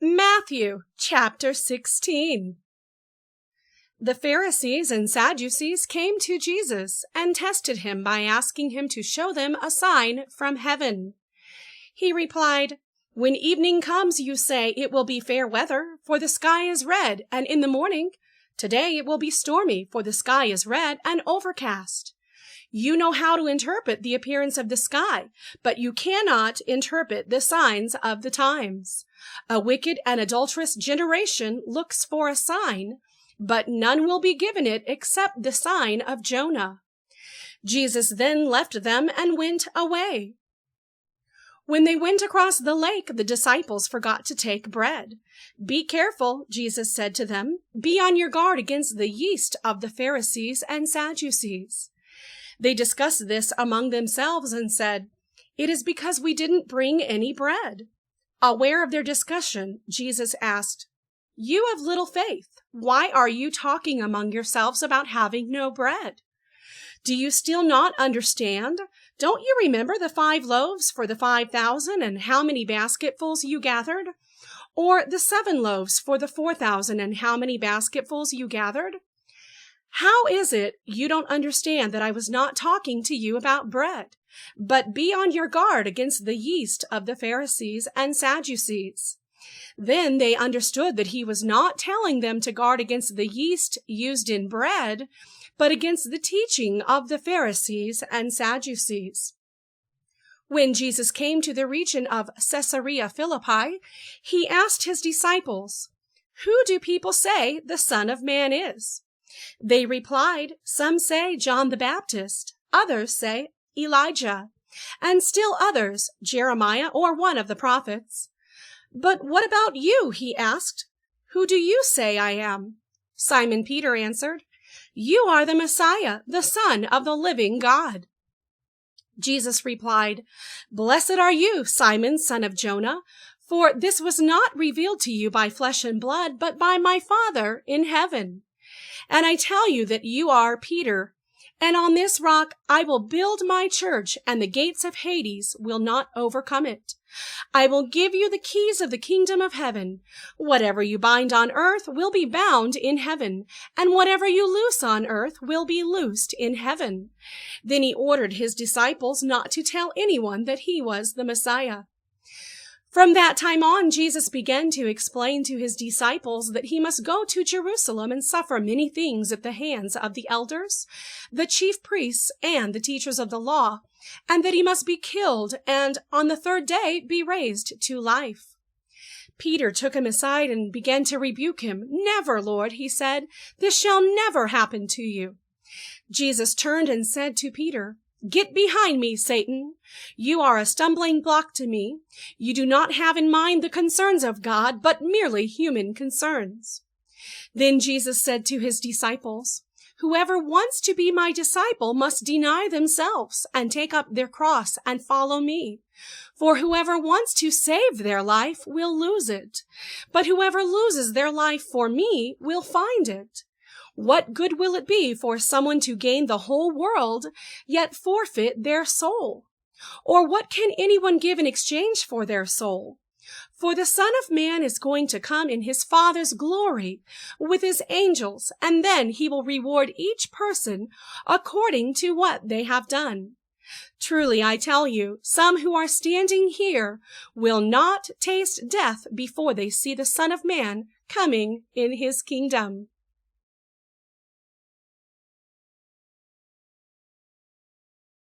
Matthew chapter 16. The Pharisees and Sadducees came to Jesus and tested him by asking him to show them a sign from heaven. He replied, "When evening comes, you say it will be fair weather, for the sky is red, and in the morning, today it will be stormy, for the sky is red and overcast. You know how to interpret the appearance of the sky, but you cannot interpret the signs of the times. A wicked and adulterous generation looks for a sign, but none will be given it except the sign of Jonah." Jesus then left them and went away. When they went across the lake, the disciples forgot to take bread. "Be careful," Jesus said to them. "Be on your guard against the yeast of the Pharisees and Sadducees." They discussed this among themselves and said, "It is because we didn't bring any bread." Aware of their discussion, Jesus asked, "You have little faith. Why are you talking among yourselves about having no bread? Do you still not understand? Don't you remember the 5 loaves for the 5,000 and how many basketfuls you gathered? Or the 7 loaves for the 4,000 and how many basketfuls you gathered? How is it you don't understand that I was not talking to you about bread? But be on your guard against the yeast of the Pharisees and Sadducees." Then they understood that he was not telling them to guard against the yeast used in bread, but against the teaching of the Pharisees and Sadducees. When Jesus came to the region of Caesarea Philippi, he asked his disciples, "Who do people say the Son of Man is?" They replied, "Some say John the Baptist, others say Elijah, and still others, Jeremiah or one of the prophets." "But what about you?" he asked. "Who do you say I am?" Simon Peter answered, "You are the Messiah, the Son of the living God." Jesus replied, "Blessed are you, Simon, son of Jonah, for this was not revealed to you by flesh and blood, but by my Father in heaven. And I tell you that you are Peter, and on this rock I will build my church, and the gates of Hades will not overcome it. I will give you the keys of the kingdom of heaven. Whatever you bind on earth will be bound in heaven, and whatever you loose on earth will be loosed in heaven." Then he ordered his disciples not to tell anyone that he was the Messiah. From that time on, Jesus began to explain to his disciples that he must go to Jerusalem and suffer many things at the hands of the elders, the chief priests, and the teachers of the law, and that he must be killed and on the 3rd day be raised to life. Peter took him aside and began to rebuke him. "Never, Lord," he said, "this shall never happen to you." Jesus turned and said to Peter, "Get behind me, Satan. You are a stumbling block to me. You do not have in mind the concerns of God, but merely human concerns." Then Jesus said to his disciples, "Whoever wants to be my disciple must deny themselves and take up their cross and follow me. For whoever wants to save their life will lose it, but whoever loses their life for me will find it. What good will it be for someone to gain the whole world, yet forfeit their soul? Or what can anyone give in exchange for their soul? For the Son of Man is going to come in his Father's glory with his angels, and then he will reward each person according to what they have done. Truly, I tell you, some who are standing here will not taste death before they see the Son of Man coming in his kingdom."